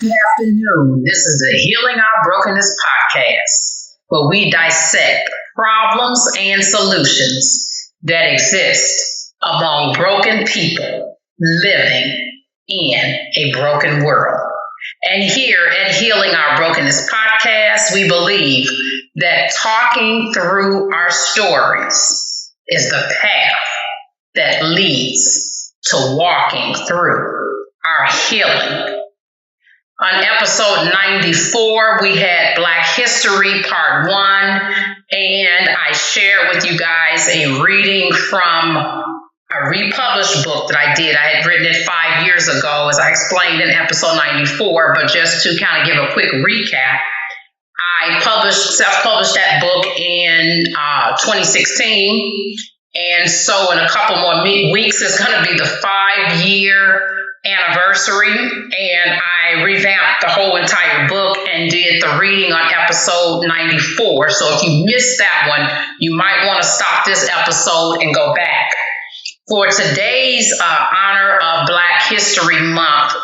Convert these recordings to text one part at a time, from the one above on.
Good afternoon. This is the Healing Our Brokenness podcast, where we dissect problems and solutions that exist among broken people living in a broken world. And here at Healing Our Brokenness podcast, we believe that talking through our stories is the path that leads to walking through our healing. On episode 94, we had Black History Part 1, and I shared with you guys a reading from a republished book that I did. I had written it 5 years ago, as I explained in episode 94, but just to kind of give a quick recap, I self-published that book in 2016, and so in a couple more weeks, it's going to be the 5-year anniversary, and I revamped the whole entire book and did the reading on episode 94. So if you missed that one, you might want to stop this episode and go back. For today's honor of Black History Month,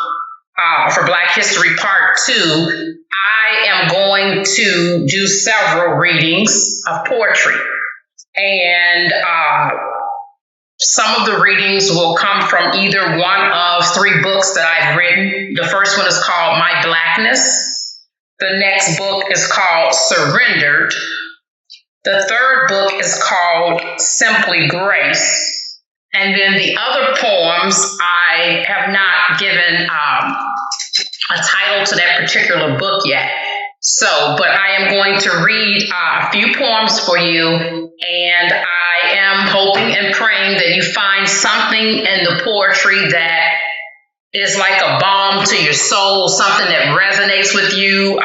for Black History Part 2, I am going to do several readings of poetry. And some of the readings will come from either one of 3 books that I've written. The first one is called My Blackness. The next book is called Surrendered. The third book is called Simply Grace. And then the other poems, I have not given a title to that particular book yet. But I am going to read a few poems for you, and I am hoping and praying that you find something in the poetry that is like a balm to your soul, something that resonates with you.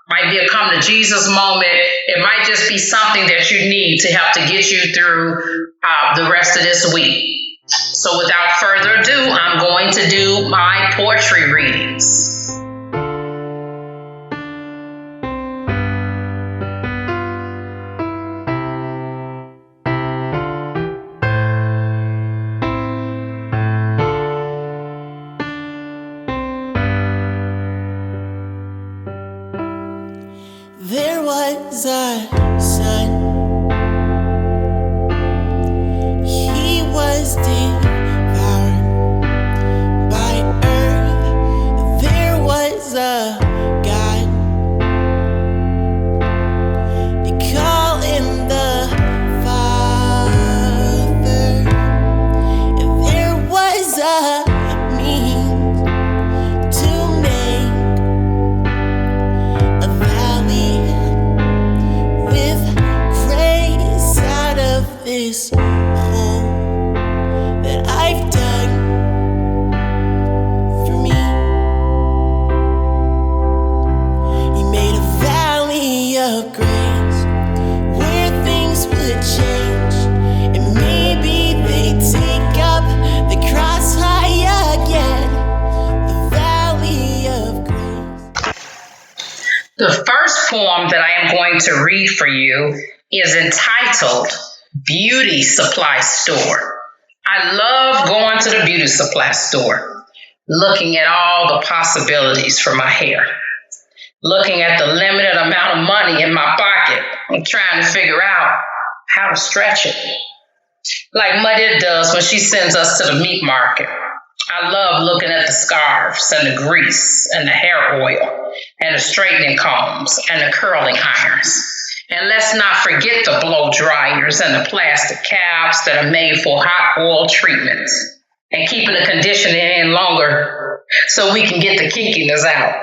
Might be a come to Jesus moment. It might just be something that you need to help to get you through the rest of this week. So without further ado, I'm going to do my poetry readings. There was a sun. He was devoured by earth. There was a God. They call him the Father. There was a means to make a valley with grace out of this hole that I've dug for me. He made a valley of grace where things would change, and maybe they'd take up the cross high again, the valley of grace. The first poem that I am going to read for you is entitled Beauty Supply Store. I love going to the beauty supply store, looking at all the possibilities for my hair, looking at the limited amount of money in my pocket and trying to figure out how to stretch it. Like Muddy does when she sends us to the meat market. I love looking at the scarves and the grease and the hair oil and the straightening combs and the curling irons. And let's not forget the blow dryers and the plastic caps that are made for hot oil treatments and keeping the conditioner in longer so we can get the kinkiness out.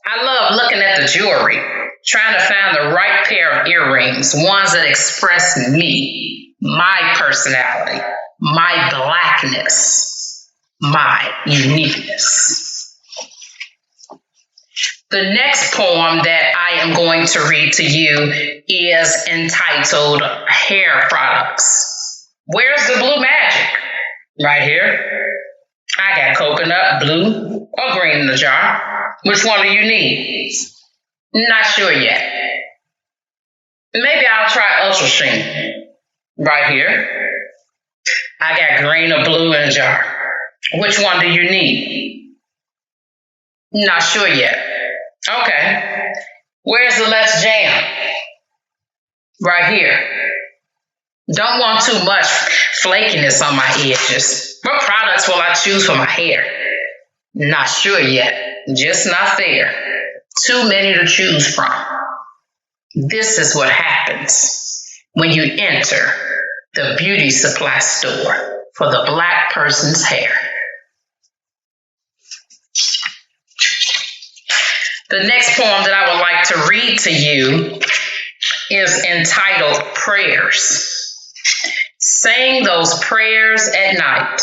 I love looking at the jewelry, trying to find the right pair of earrings, ones that express me, my personality, my blackness, my uniqueness. The next poem that I am going to read to you is entitled Hair Products. Where's the blue magic? Right here. I got coconut, blue, or green in the jar. Which one do you need? Not sure yet. Maybe I'll try Ultra Sheen. Right here. I got green or blue in a jar. Which one do you need? Not sure yet. Okay. Where's the Let's Jam? Right here. Don't want too much flakiness on my edges. What products will I choose for my hair? Not sure yet. Just not there. Too many to choose from. This is what happens when you enter the beauty supply store for the Black person's hair. The next poem that I would like to read to you is entitled Prayers. Saying those prayers at night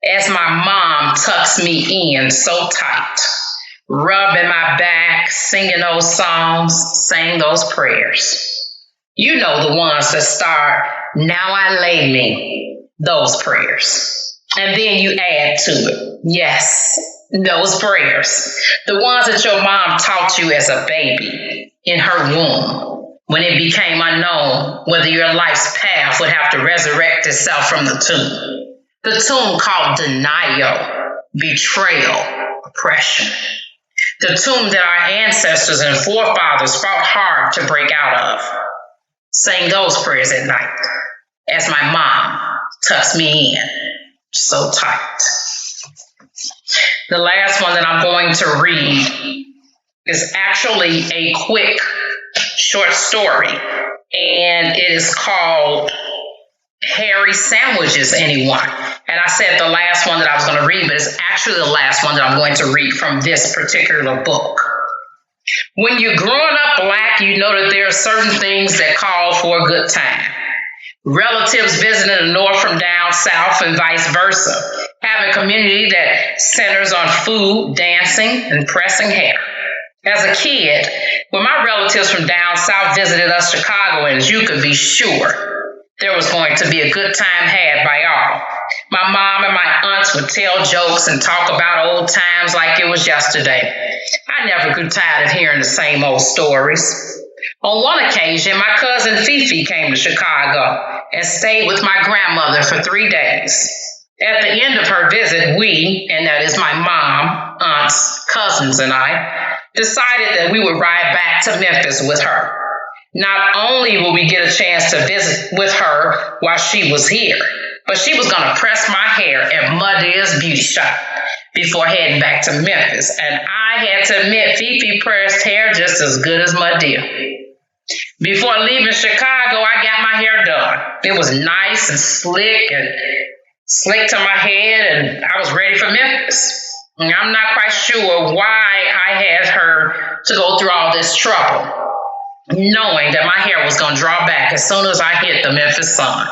as my mom tucks me in so tight, rubbing my back, singing those songs, saying those prayers. You know the ones that start, now I lay me, those prayers. And then you add to it, yes, those prayers. The ones that your mom taught you as a baby in her womb, when it became unknown whether your life's path would have to resurrect itself from the tomb. The tomb called denial, betrayal, oppression. The tomb that our ancestors and forefathers fought hard to break out of. Saying those prayers at night as my mom tucks me in so tight. The last one that I'm going to read is actually a quick short story, and it is called Hairy Sandwiches, Anyone? And I said the last one that I was going to read, but it's actually the last one that I'm going to read from this particular book. When you're growing up Black, you know that there are certain things that call for a good time. Relatives visiting the North from down South and vice versa. Have a community that centers on food, dancing, and pressing hair. As a kid, when my relatives from down South visited us Chicagoans, you could be sure there was going to be a good time had by all. My mom and my aunts would tell jokes and talk about old times like it was yesterday. I never grew tired of hearing the same old stories. On one occasion, my cousin Fifi came to Chicago and stayed with my grandmother for 3 days. At the end of her visit, we, and that is my mom, aunts, cousins, and I, decided that we would ride back to Memphis with her. Not only will we get a chance to visit with her while she was here, but she was going to press my hair at Muddeer's Beauty Shop before heading back to Memphis. And I had to admit, Fifi pressed hair just as good as Muddeer. Before leaving Chicago, I got my hair done. It was nice and slick to my head, and I was ready for Memphis. And I'm not quite sure why I had her to go through all this trouble, knowing that my hair was going to draw back as soon as I hit the Memphis sun.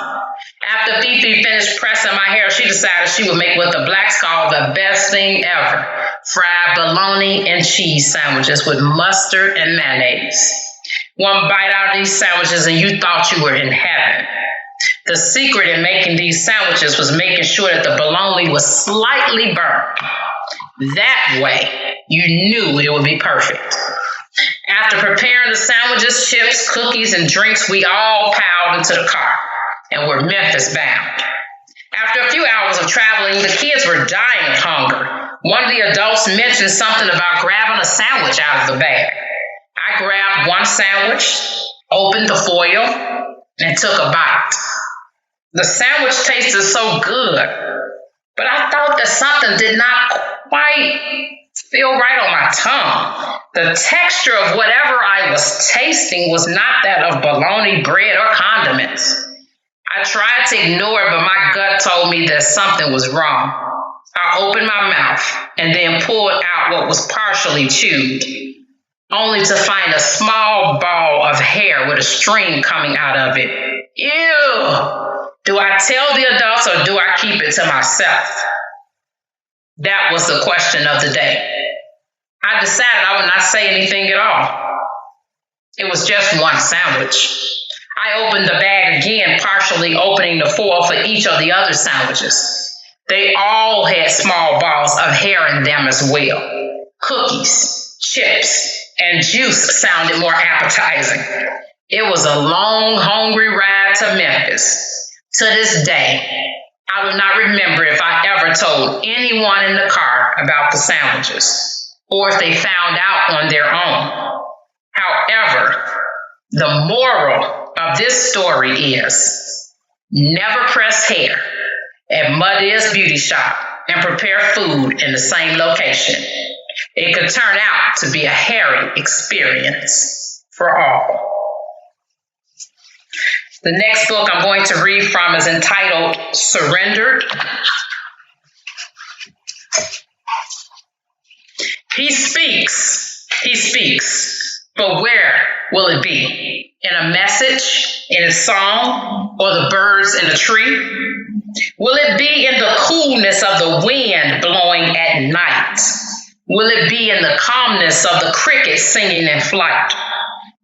After Fifi finished pressing my hair, she decided she would make what the Blacks call the best thing ever: fried bologna and cheese sandwiches with mustard and mayonnaise. One bite out of these sandwiches and you thought you were in heaven. The secret in making these sandwiches was making sure that the bologna was slightly burnt. That way, you knew it would be perfect. After preparing the sandwiches, chips, cookies, and drinks, we all piled into the car and were Memphis bound. After a few hours of traveling, the kids were dying of hunger. One of the adults mentioned something about grabbing a sandwich out of the bag. I grabbed one sandwich, opened the foil, and took a bite. The sandwich tasted so good, but I thought that something did not quite feel right on my tongue. The texture of whatever I was tasting was not that of bologna, bread, or condiments. I tried to ignore it, but my gut told me that something was wrong. I opened my mouth and then pulled out what was partially chewed, only to find a small ball of hair with a string coming out of it. Ew! Do I tell the adults or do I keep it to myself? That was the question of the day. I decided I would not say anything at all. It was just one sandwich. I opened the bag again, partially opening the foil for each of the other sandwiches. They all had small balls of hair in them as well. Cookies, chips, and juice sounded more appetizing. It was a long, hungry ride to Memphis. To this day, I do not remember if I ever told anyone in the car about the sandwiches. or if they found out on their own. However, the moral of this story is never press hair at Muddy's Beauty Shop and prepare food in the same location. It could turn out to be a hairy experience for all. The next book I'm going to read from is entitled Surrendered. He speaks, but where will it be? In a message, in a song, or the birds in a tree? Will it be in the coolness of the wind blowing at night? Will it be in the calmness of the crickets singing in flight?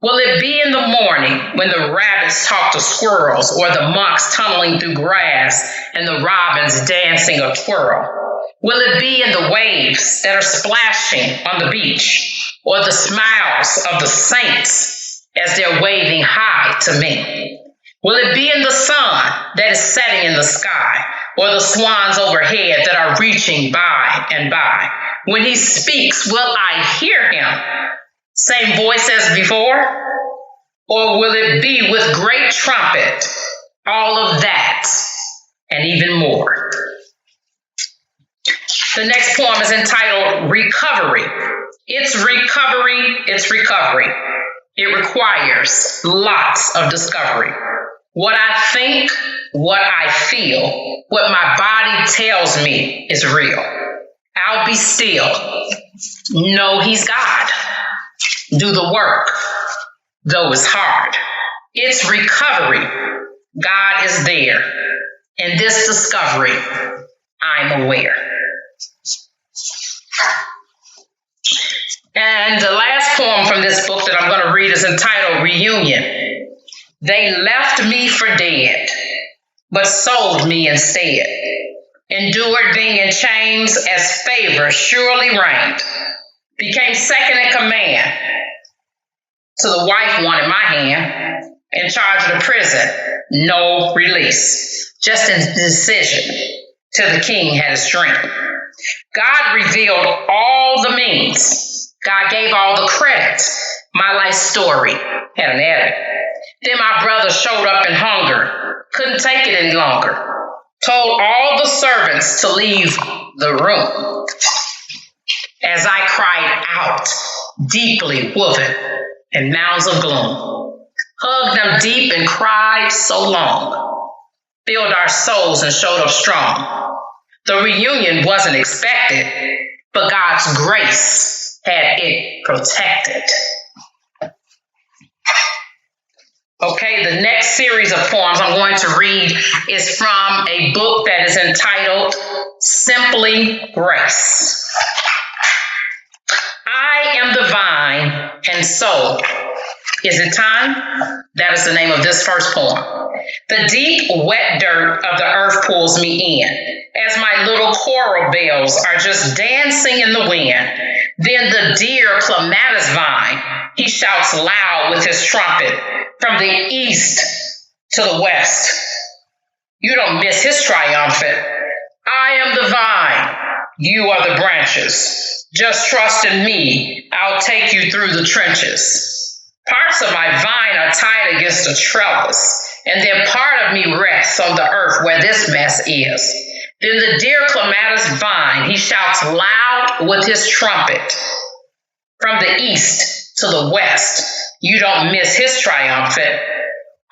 Will it be in the morning when the rabbits talk to squirrels, or the monks tunneling through grass and the robins dancing a twirl? Will it be in the waves that are splashing on the beach, or the smiles of the saints as they're waving hi to me? Will it be in the sun that is setting in the sky, or the swans overhead that are reaching by and by? When he speaks, will I hear him? Same voice as before? Or will it be with great trumpet, all of that and even more? The next poem is entitled Recovery. It's recovery. It requires lots of discovery. What I think, what I feel, what my body tells me is real. I'll be still. Know he's God. Do the work, though it's hard. It's recovery. God is there. In this discovery, I'm aware. And the last poem from this book that I'm going to read is entitled Reunion. They left me for dead, but sold me instead. Endured being in chains as favor surely reigned. Became second in command to the wife wanted my hand. In charge of the prison, no release. Just a decision till the king had his dream. God revealed all the means. God gave all the credit. My life story had an edit. Then my brother showed up in hunger. Couldn't take it any longer. Told all the servants to leave the room. As I cried out, deeply woven in mounds of gloom. Hugged them deep and cried so long. Filled our souls and showed up strong. The reunion wasn't expected, but God's grace had it protected. Okay, the next series of poems I'm going to read is from a book that is entitled Simply Grace. I am the vine, and so is it time? That is the name of this first poem. The deep, wet dirt of the earth pulls me in, as my little coral bells are just dancing in the wind. Then the dear clematis vine, he shouts loud with his trumpet from the east to the west. You don't miss his triumphant. I am the vine, you are the branches. Just trust in me, I'll take you through the trenches. Parts of my vine are tied against a trellis, and then part of me rests on the earth where this mess is. Then the dear clematis vine, he shouts loud with his trumpet. From the east to the west, you don't miss his triumphant.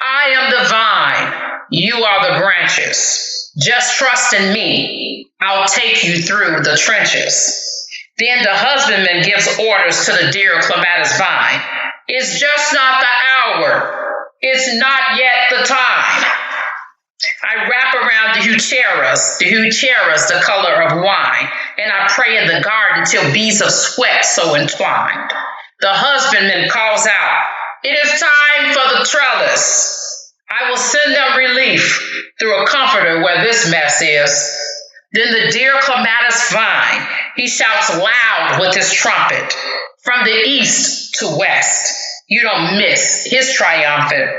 I am the vine, you are the branches. Just trust in me, I'll take you through the trenches. Then the husbandman gives orders to the dear clematis vine. It's just not the hour. It's not yet the time. I wrap around the heucheras, the color of wine, and I pray in the garden till beads of sweat so entwined. The husbandman calls out, it is time for the trellis. I will send them relief through a comforter where this mess is. Then the dear clematis vine, he shouts loud with his trumpet. From the east to west, you don't miss his triumphant.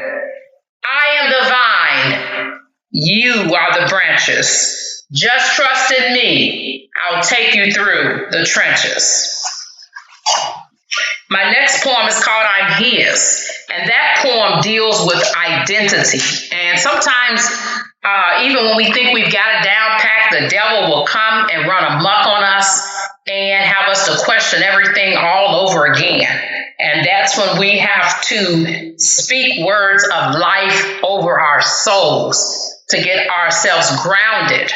I am the vine, you are the branches. Just trust in me, I'll take you through the trenches. My next poem is called I'm His, and that poem deals with identity. And sometimes, even when we think we've got it down packed, the devil will come and run amok on us and have us to question everything all over again. And that's when we have to speak words of life over our souls to get ourselves grounded.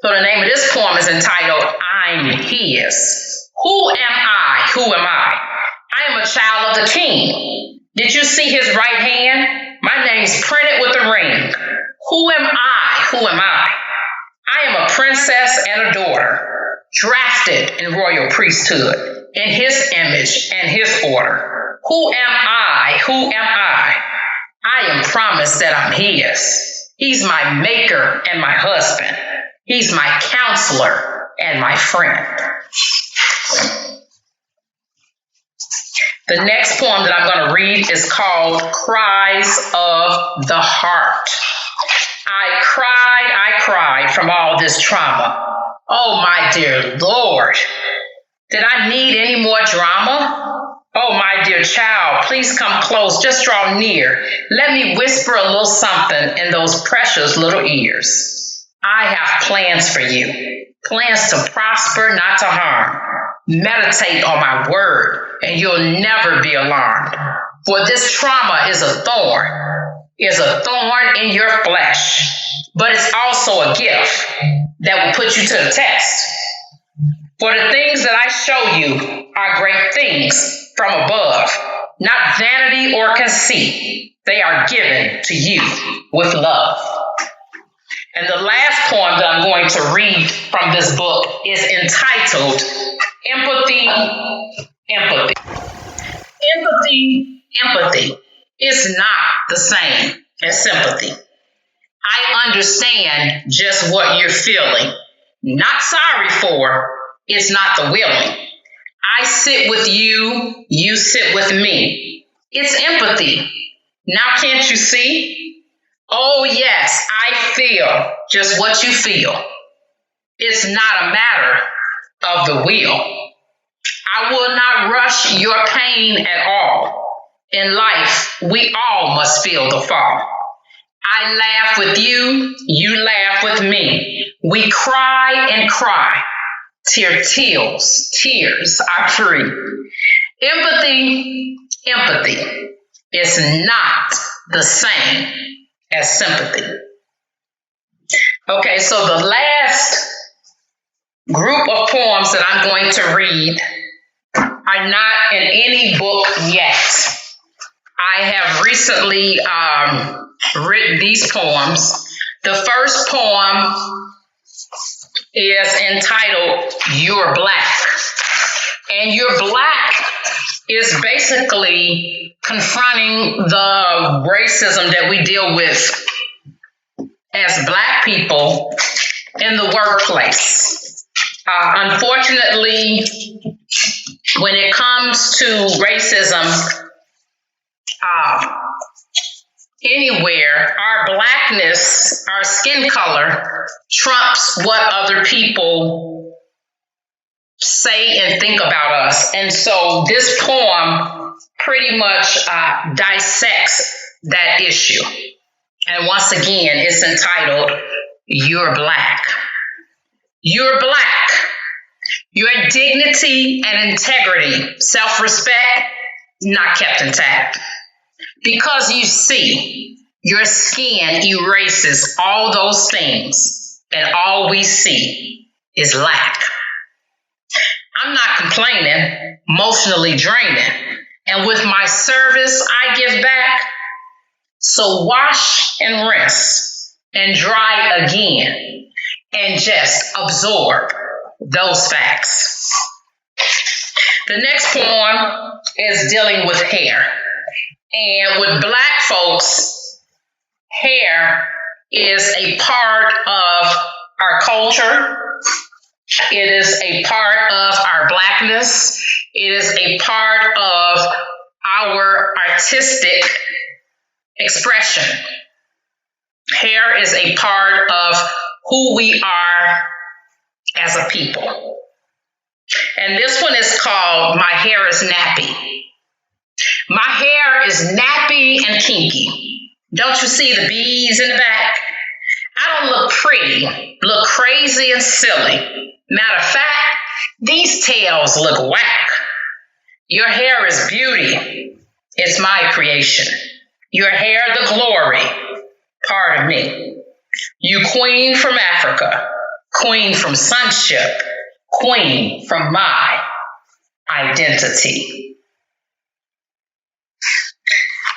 So the name of this poem is entitled, I'm His. Who am I? Who am I? I am a child of the King. Did you see his right hand? My name's printed with a ring. Who am I? Who am I? I am a princess and a daughter, drafted in royal priesthood, in his image and his order. Who am I? Who am I? I am promised that I'm his. He's my maker and my husband. He's my counselor and my friend. The next poem that I'm going to read is called Cries of the Heart. I cried from all this trauma. Oh, my dear Lord, did I need any more drama? Oh, my dear child, please come close, just draw near. Let me whisper a little something in those precious little ears. I have plans for you, plans to prosper, not to harm. Meditate on my word, and you'll never be alarmed. For this trauma is a thorn in your flesh, but it's also a gift that will put you to the test. For the things that I show you are great things from above, not vanity or conceit. They are given to you with love. And the last poem that I'm going to read from this book is entitled Empathy. Empathy is not the same as sympathy. I understand just what you're feeling. Not sorry for, it's not the willing. I sit with you, you sit with me. It's empathy. Now can't you see? Oh yes, I feel just what you feel. It's not a matter of the will. I will not rush your pain at all. In life, we all must feel the fall. I laugh with you, you laugh with me. We cry and cry till tears are free. Empathy is not the same as sympathy. Okay, so the last group of poems that I'm going to read are not in any book yet. I have recently written these poems. The first poem is entitled You're Black. And You're Black is basically confronting the racism that we deal with as Black people in the workplace. Unfortunately, when it comes to racism, anywhere, our Blackness, our skin color, trumps what other people say and think about us. And so this poem pretty much dissects that issue. And once again, it's entitled, You're Black. You're Black. Your dignity and integrity, self-respect, not kept intact. Because you see, your skin erases all those things, and all we see is lack. I'm not complaining, emotionally draining, and with my service I give back. So wash and rinse and dry again, and just absorb those facts. The next poem is dealing with hair. And with Black folks, hair is a part of our culture. It is a part of our Blackness. It is a part of our artistic expression. Hair is a part of who we are as a people. And this one is called My Hair is Nappy. My hair is nappy and kinky. Don't you see the beads in the back? I don't look pretty, look crazy and silly. Matter of fact, these tails look whack. Your hair is beauty. It's my creation. Your hair the glory, part of me. You queen from Africa, queen from sonship, queen from my identity.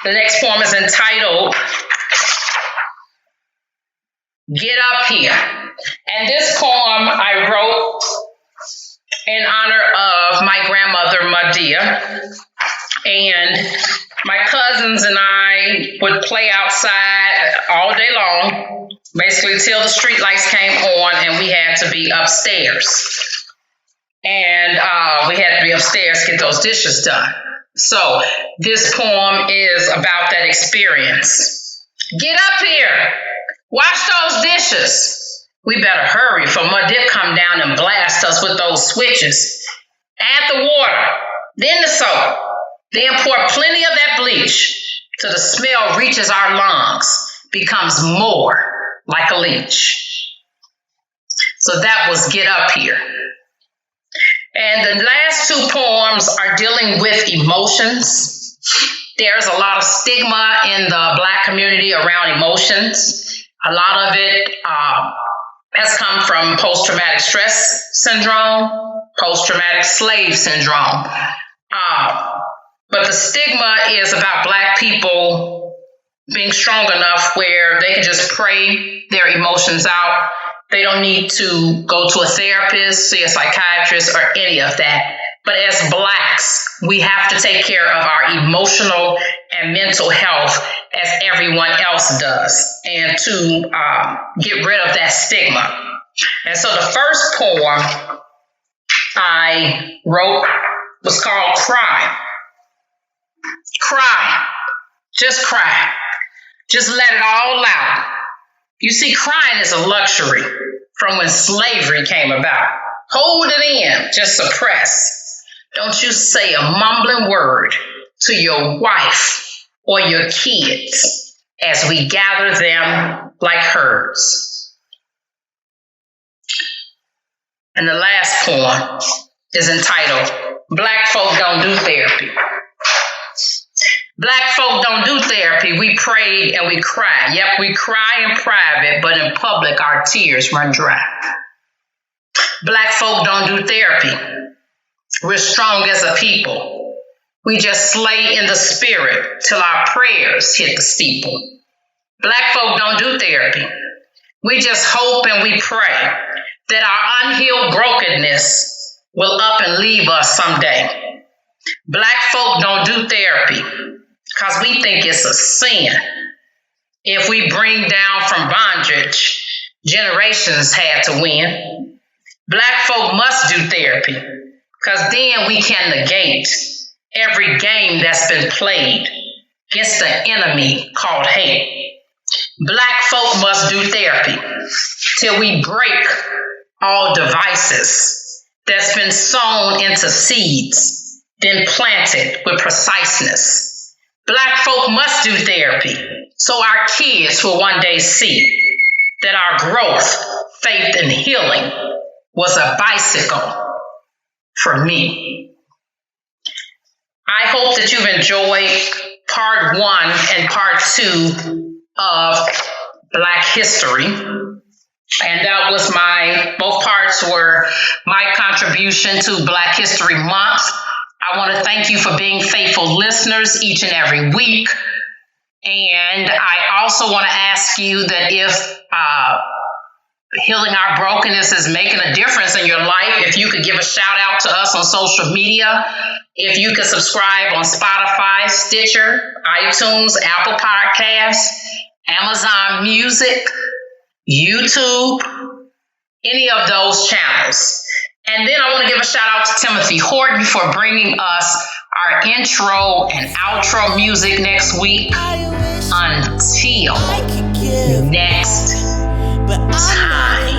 The next poem is entitled Get Up Here. And this poem I wrote in honor of my grandmother, Madia. And my cousins and I would play outside all day long, basically till the street lights came on and we had to be upstairs. And we had to be upstairs to get those dishes done. So this poem is about that experience. Get up here. Wash those dishes. We better hurry, for Mud did come down and blast us with those switches. Add the water, then the soap, then pour plenty of that bleach till the smell reaches our lungs, becomes more like a leech. So that was Get Up Here. And the last two poems are dealing with emotions. There's a lot of stigma in the Black community around emotions. A lot of it has come from post-traumatic stress syndrome, post-traumatic slave syndrome. But the stigma is about Black people being strong enough where they can just pray their emotions out. They don't need to go to a therapist, see a psychiatrist, or any of that. But as Blacks, we have to take care of our emotional and mental health as everyone else does, and to get rid of that stigma. And so the first poem I wrote was called Cry. Cry. Just cry. Just let it all out. You see, crying is a luxury from when slavery came about. Hold it in, just suppress. Don't you say a mumbling word to your wife or your kids as we gather them like herds. And the last poem is entitled, Black Folk Don't Do Therapy. Black folk don't do therapy. We pray and we cry. Yep, we cry in private, but in public our tears run dry. Black folk don't do therapy. We're strong as a people. We just slay in the spirit till our prayers hit the steeple. Black folk don't do therapy. We just hope and we pray that our unhealed brokenness will up and leave us someday. Black folk don't do therapy because we think it's a sin. If we bring down from bondage, generations had to win. Black folk must do therapy because then we can negate every game that's been played against the enemy called hate. Black folk must do therapy till we break all devices that's been sown into seeds, then planted with preciseness. Black folk must do therapy so our kids will one day see that our growth, faith, and healing was a bicycle for me. I hope that you've enjoyed part 1 and part 2 of Black history. And that was both parts were my contribution to Black History Month. I want to thank you for being faithful listeners each and every week. And I also want to ask you that if healing our brokenness is making a difference in your life, if you could give a shout out to us on social media, if you could subscribe on Spotify, Stitcher, iTunes, Apple Podcasts, Amazon Music, YouTube, any of those channels. And then I want to give a shout out to Timothy Horton for bringing us our intro and outro music next week. Until next time.